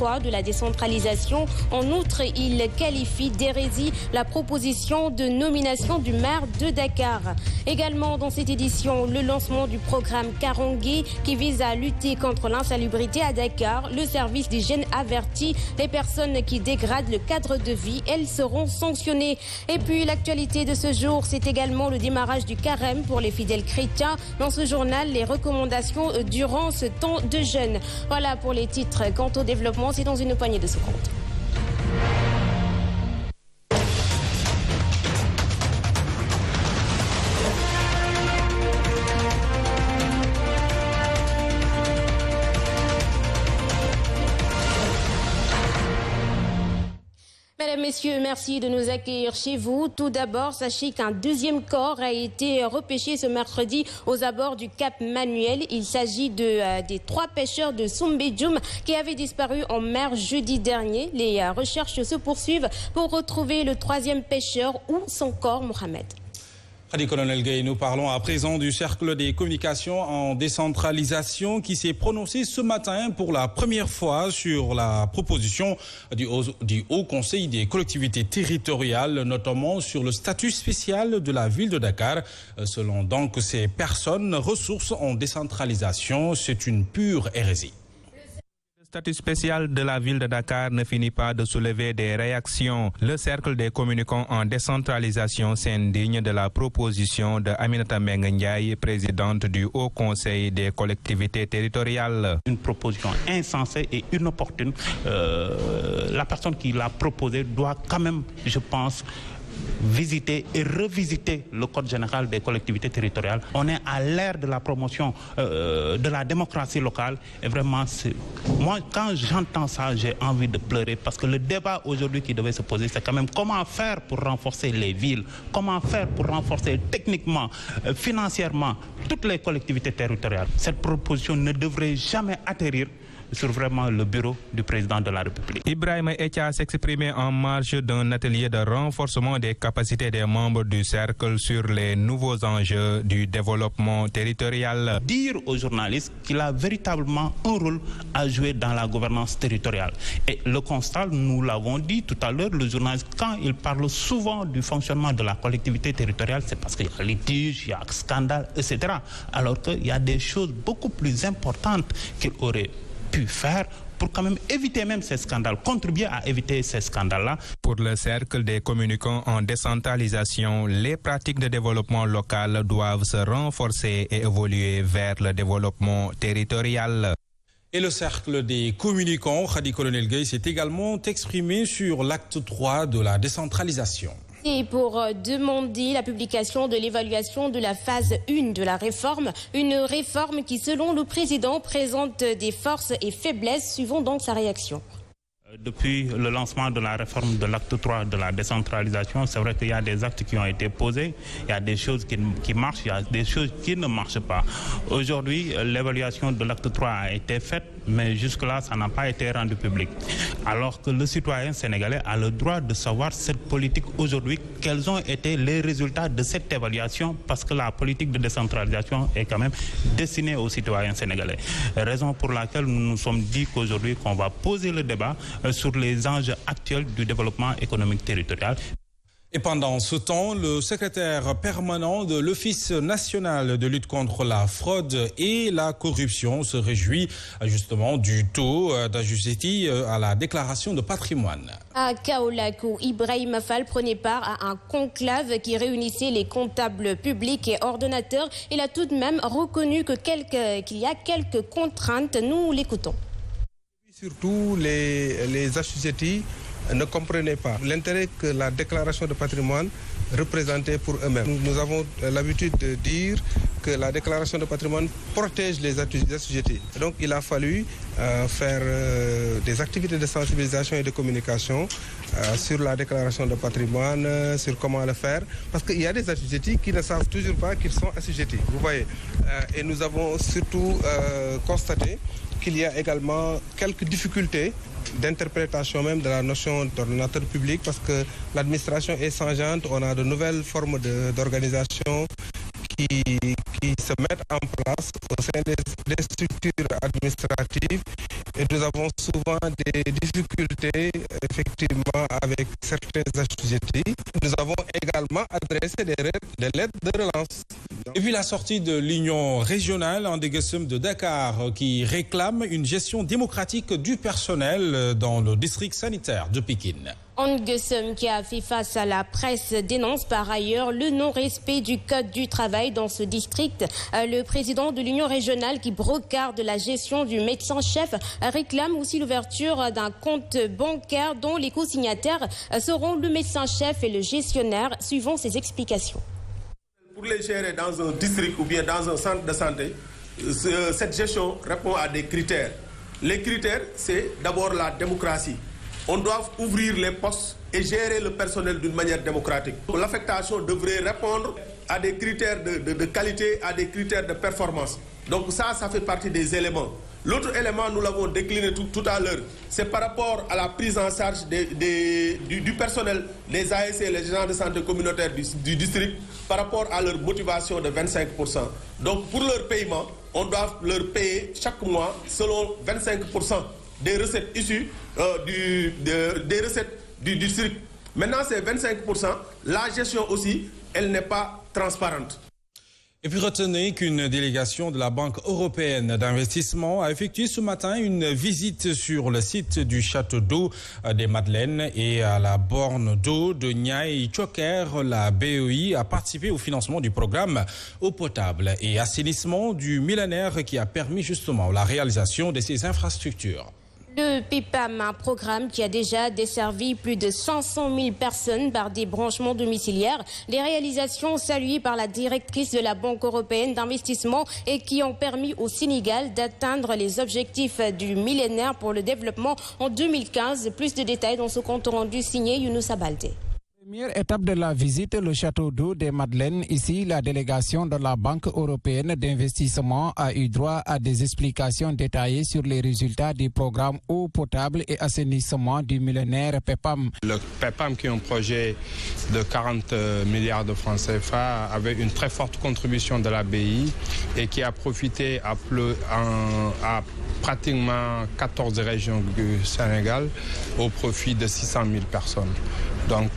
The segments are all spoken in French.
3 de la décentralisation. En outre, il qualifie d'hérésie la proposition de nomination du maire de Dakar. Également dans cette édition, le lancement du programme Karangé qui vise à lutter contre l'insalubrité à Dakar. Le service d'hygiène avertit les personnes qui dégradent le cadre de vie. Elles seront sanctionnées. Et puis l'actualité de ce jour, c'est également le démarrage du carême pour les fidèles chrétiens. Dans ce journal, les recommandations durant ce temps de jeûne. Voilà pour les titres. Quant au développement, c'est dans une poignée de secondes. Mesdames, Messieurs, merci de nous accueillir chez vous. Tout d'abord, sachez qu'un deuxième corps a été repêché ce mercredi aux abords du Cap Manuel. Il s'agit des 3 pêcheurs de Soumbédioum qui avaient disparu en mer jeudi dernier. Les recherches se poursuivent pour retrouver le 3e pêcheur ou son corps, Mohamed. Colonel Gueye, nous parlons à présent du cercle des communications en décentralisation qui s'est prononcé ce matin pour la première fois sur la proposition du Haut Conseil des collectivités territoriales, notamment sur le statut spécial de la ville de Dakar. Selon donc ces personnes, ressources en décentralisation, c'est une pure hérésie. Le statut spécial de la ville de Dakar ne finit pas de soulever des réactions. Le cercle des communicants en décentralisation s'indigne de la proposition de Aminata Mbengue Ndiaye, présidente du Haut Conseil des collectivités territoriales. Une proposition insensée et inopportune. La personne qui l'a proposée doit quand même, je pense, visiter et revisiter le Code général des collectivités territoriales. On est à l'ère de la promotion de la démocratie locale et vraiment, moi quand j'entends ça, j'ai envie de pleurer parce que le débat aujourd'hui qui devait se poser, c'est quand même comment faire pour renforcer les villes, comment faire pour renforcer techniquement, financièrement toutes les collectivités territoriales. Cette proposition ne devrait jamais atterrir sur vraiment le bureau du président de la République. Ibrahima Etia s'exprimait en marge d'un atelier de renforcement des capacités des membres du cercle sur les nouveaux enjeux du développement territorial. Dire aux journalistes qu'il a véritablement un rôle à jouer dans la gouvernance territoriale. Et le constat, nous l'avons dit tout à l'heure, le journaliste, quand il parle souvent du fonctionnement de la collectivité territoriale, c'est parce qu'il y a litige, il y a scandale, etc. Alors qu'il y a des choses beaucoup plus importantes qu'il aurait pu faire pour quand même éviter même ces scandales, contribuer à éviter ces scandales-là. Pour le cercle des communicants en décentralisation, les pratiques de développement local doivent se renforcer et évoluer vers le développement territorial. Et le cercle des communicants, Colonel Gueye, s'est également exprimé sur l'acte 3 de la décentralisation. Et pour demander la publication de l'évaluation de la phase 1 de la réforme, une réforme qui, selon le président, présente des forces et faiblesses. Suivons donc sa réaction. Depuis le lancement de la réforme de l'acte 3 de la décentralisation, c'est vrai qu'il y a des actes qui ont été posés, il y a des choses qui marchent, il y a des choses qui ne marchent pas. Aujourd'hui, l'évaluation de l'acte 3 a été faite, mais jusque-là, ça n'a pas été rendu public. Alors que le citoyen sénégalais a le droit de savoir cette politique aujourd'hui, quels ont été les résultats de cette évaluation, parce que la politique de décentralisation est quand même destinée aux citoyens sénégalais. Raison pour laquelle nous nous sommes dit qu'aujourd'hui, qu'on va poser le débat sur les enjeux actuels du développement économique territorial. Et pendant ce temps, le secrétaire permanent de l'Office national de lutte contre la fraude et la corruption se réjouit justement du taux d'ajustétie à la déclaration de patrimoine. À Kaolakou, Ibrahima Fall prenait part à un conclave qui réunissait les comptables publics et ordonnateurs. Il a tout de même reconnu qu'il y a quelques contraintes. Nous l'écoutons. Surtout les assujettis ne comprenaient pas l'intérêt que la déclaration de patrimoine représentait pour eux-mêmes. Nous avons l'habitude de dire que la déclaration de patrimoine protège les assujettis. Donc il a fallu faire des activités de sensibilisation et de communication sur la déclaration de patrimoine, sur comment le faire, parce qu'il y a des assujettis qui ne savent toujours pas qu'ils sont assujettis, vous voyez. Et nous avons surtout constaté qu'il y a également quelques difficultés d'interprétation même de la notion d'ordonnateur public parce que l'administration est changeante, on a de nouvelles formes d'organisation qui qui se mettent en place au sein des structures administratives et nous avons souvent des difficultés effectivement avec certains assujettis. Nous avons également adressé des lettres de relance. Et puis la sortie de l'Union régionale en Ndegesseum de Dakar qui réclame une gestion démocratique du personnel dans le district sanitaire de Pékin. Ndegesseum, qui a fait face à la presse, dénonce par ailleurs le non-respect du code du travail dans ce district. Le président de l'Union régionale qui brocarde la gestion du médecin-chef réclame aussi l'ouverture d'un compte bancaire dont les co-signataires seront le médecin-chef et le gestionnaire, suivant ses explications. Pour les gérer dans un district ou bien dans un centre de santé, cette gestion répond à des critères. Les critères, c'est d'abord la démocratie. On doit ouvrir les postes et gérer le personnel d'une manière démocratique. L'affectation devrait répondre à des critères de qualité, à des critères de performance. Donc ça fait partie des éléments. L'autre élément, nous l'avons décliné tout à l'heure, c'est par rapport à la prise en charge du personnel, des ASC, les agents de santé communautaire du district, par rapport à leur motivation de 25%. Donc pour leur paiement, on doit leur payer chaque mois selon 25% des recettes issues des recettes du district. Maintenant, ces 25%, la gestion aussi, elle n'est pas transparente. Et puis retenez qu'une délégation de la Banque européenne d'investissement a effectué ce matin une visite sur le site du château d'eau des Madeleines et à la borne d'eau de Niayes Thioker. La BEI a participé au financement du programme eau potable et assainissement du millénaire qui a permis justement la réalisation de ces infrastructures. Le PIPAM, un programme qui a déjà desservi plus de 500 000 personnes par des branchements domiciliaires. Des réalisations saluées par la directrice de la Banque européenne d'investissement et qui ont permis au Sénégal d'atteindre les objectifs du millénaire pour le développement en 2015. Plus de détails dans ce compte rendu signé Younoussa Baldé. Première étape de la visite, le château d'eau des Madeleines. Ici, la délégation de la Banque européenne d'investissement a eu droit à des explications détaillées sur les résultats du programme eau potable et assainissement du millénaire PEPAM. Le PEPAM, qui est un projet de 40 milliards de francs CFA, avait une très forte contribution de la BI et qui a profité à pratiquement 14 régions du Sénégal au profit de 600 000 personnes. Donc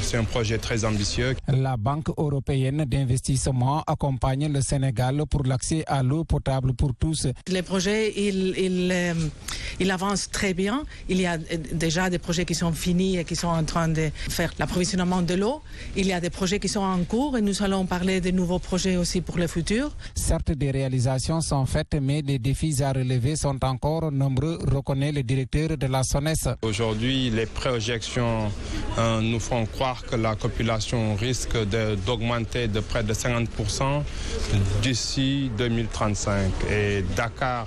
c'est un projet très ambitieux. La Banque européenne d'investissement accompagne le Sénégal pour l'accès à l'eau potable pour tous. Les projets, ils avancent très bien. Il y a déjà des projets qui sont finis et qui sont en train de faire l'approvisionnement de l'eau. Il y a des projets qui sont en cours et nous allons parler de nouveaux projets aussi pour le futur. Certes, des réalisations sont faites, mais des défis à relever sont encore nombreux, reconnaît le directeur de la SONES. Aujourd'hui, les projections nous font croire que la population risque d'augmenter de près de 50% d'ici 2035. Et Dakar,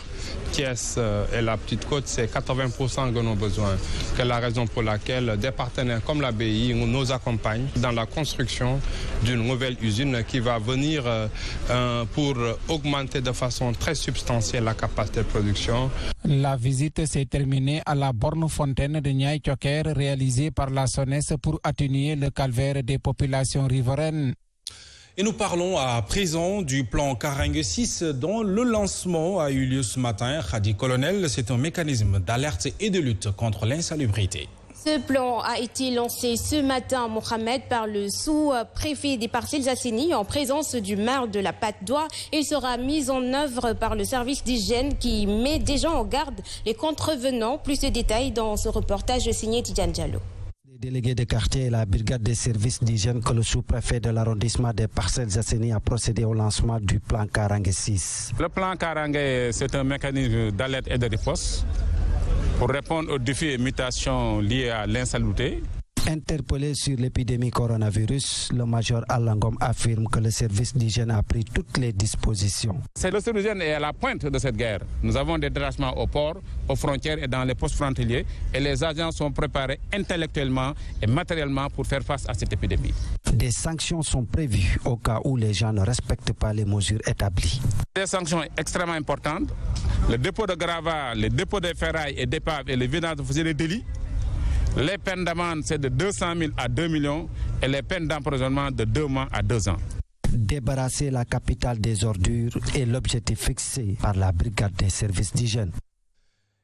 Thiès et la Petite Côte, c'est 80% de nos besoins. C'est la raison pour laquelle des partenaires comme la BI nous accompagnent dans la construction d'une nouvelle usine qui va venir pour augmenter de façon très substantielle la capacité de production. La visite s'est terminée à la borne fontaine de Niayes Thioker réalisée par la SONES pour atténuer le calvaire des populations riveraines. Et nous parlons à présent du plan Karangue 6 dont le lancement a eu lieu ce matin. Khadi Colonel, c'est un mécanisme d'alerte et de lutte contre l'insalubrité. Ce plan a été lancé ce matin, Mohamed, par le sous-préfet des Parcelles Assainies en présence du maire de la Patte d'Oie. Il sera mis en œuvre par le service d'hygiène qui met déjà en garde les contrevenants. Plus de détails dans ce reportage signé Tidjane Diallo. Les délégués de quartier et la brigade des services d'hygiène que le sous-préfet de l'arrondissement des Parcelles Assainies a procédé au lancement du plan Karangue 6. Le plan Karangue, c'est un mécanisme d'alerte et de riposte pour répondre aux défis et mutations liées à l'insalubrité. Interpellé sur l'épidémie coronavirus, le major Allangom affirme que le service d'hygiène a pris toutes les dispositions. C'est le service d'hygiène est à la pointe de cette guerre. Nous avons des détachements aux ports, aux frontières et dans les postes frontaliers et les agents sont préparés intellectuellement et matériellement pour faire face à cette épidémie. Des sanctions sont prévues au cas où les gens ne respectent pas les mesures établies. Des sanctions extrêmement importantes. Le dépôt de gravats, le dépôt de ferrailles et d'épaves et le vidage de fusils de délit. Les peines d'amende, c'est de 200 000 à 2 millions et les peines d'emprisonnement de 2 mois à 2 ans. débarrasser la capitale des ordures est l'objectif fixé par la brigade des services d'hygiène.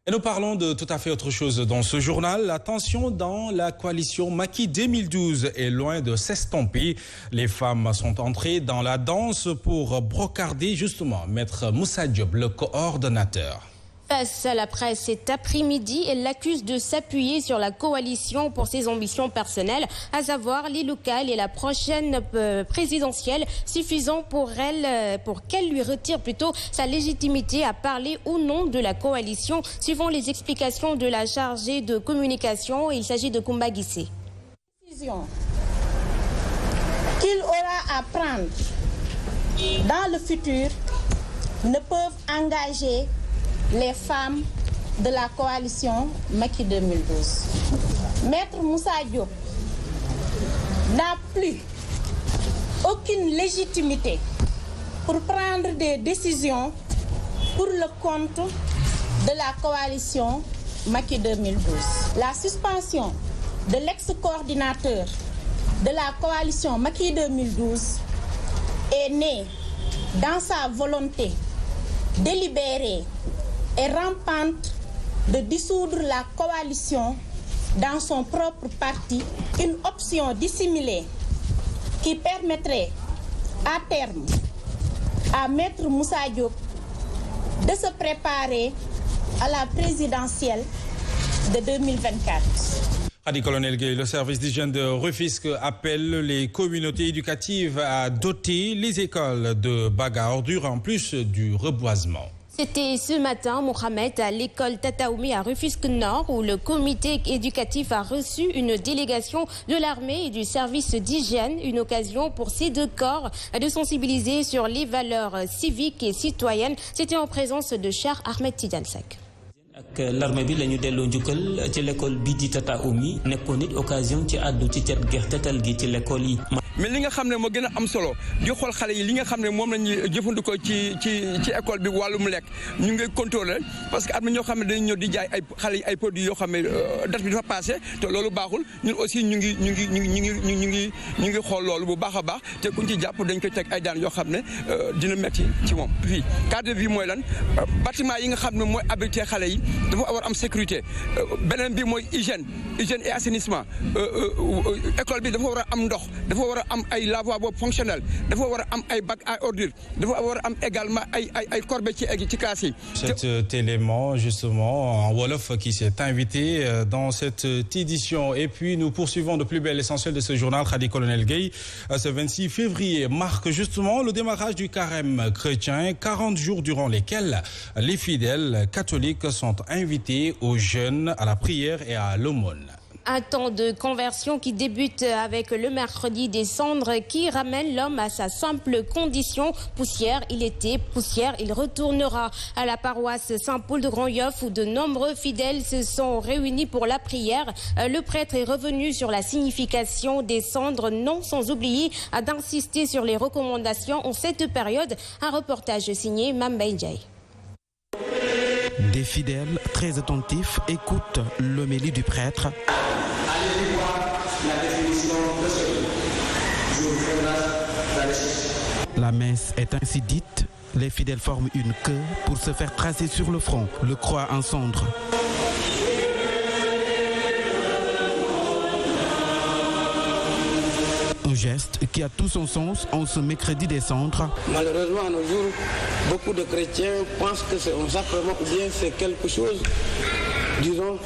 Et nous parlons de tout à fait autre chose dans ce journal. La tension dans la coalition Macky 2012 est loin de s'estomper. Les femmes sont entrées dans la danse pour brocarder justement Maître Moussa Diop, le coordonnateur. Face à la presse cet après-midi, elle l'accuse de s'appuyer sur la coalition pour ses ambitions personnelles, à savoir les locales et la prochaine présidentielle, suffisant pour elle, pour qu'elle lui retire plutôt sa légitimité à parler au nom de la coalition, suivant les explications de la chargée de communication. Il s'agit de Koumba Guissé. Décision qu'il aura à prendre dans le futur ne peuvent engager les femmes de la coalition Macky 2012. Maître Moussa Diop n'a plus aucune légitimité pour prendre des décisions pour le compte de la coalition Macky 2012. La suspension de l'ex-coordinateur de la coalition Macky 2012 est née dans sa volonté délibérée et rampante de dissoudre la coalition dans son propre parti, une option dissimulée qui permettrait à terme à Maître Moussa Diop de se préparer à la présidentielle de 2024. Khady Colonel Gueye, le service d'hygiène de Rufisque appelle les communautés éducatives à doter les écoles de bacs à ordures en plus du reboisement. C'était ce matin, Mohamed, à l'école Tataoumi à Rufisque Nord, où le comité éducatif a reçu une délégation de l'armée et du service d'hygiène. Une occasion pour ces deux corps de sensibiliser sur les valeurs civiques et citoyennes. C'était en présence de Cheikh Ahmed Tidiane Seck. ak l'armée bi la ñu delloo njukkal ci l'école bii di Tataoumi nekkoon it occasion ci àddu ci cet gertetal gi ci l'école yi. mais li nga xam ne moo gën a am solo di xool xale yi li nga xam ne moom la ñuy jëfandikoo ci école bi wàllum lekk ñu ngi contrôler parce que am na ñoo xam ne dañu ñëw di jaay ay xale yi ay produits yoo xam ne date bi dafa passé te loolu baaxul ñun aussi ñu ngi xool loolu bu baax a baax te kuñ ci jàpp dañ koy teg ay daan yoo xam ne dina metti ci moom. fii cadre de vie mooy lan bâtiment yi nga xam ne mooy abrité xale yi dafa war am sécurité beneen bi mooy hygiène et assainissement école bi dafa war a am ndox dafa war a am ay lavabo fonctionnel dafa war a am ay bac à ordures dafa war a am également ay corbeilles ci classe yi. Cet élément justement en wolof qui s'est invité dans cette édition. Et puis nous poursuivons de plus belle l'essentiel de ce journal. Khady Colonel Gueye, ce 26 février marque justement le démarrage du carême chrétien, 40 jours durant lesquels les fidèles catholiques sont invités aux jeûnes, à la prière et à l'aumône. Un temps de conversion qui débute avec le mercredi des cendres qui ramène l'homme à sa simple condition. Poussière, il était, poussière, il retournera. À la paroisse Saint-Paul de Grand-Yoff où de nombreux fidèles se sont réunis pour la prière. Le prêtre est revenu sur la signification des cendres, non sans oublier d'insister sur les recommandations en cette période. Un reportage signé Mamba Ndiaye. Des fidèles très attentifs écoutent l'homélie du prêtre. Allez voir la définition de ce jour. La messe est ainsi dite. Les fidèles forment une queue pour se faire tracer sur le front le croix en cendres. Un geste qui a tout son sens en ce mercredi des cendres. Malheureusement, à nos jours, beaucoup de chrétiens pensent que c'est un sacrement ou bien c'est quelque chose, disons,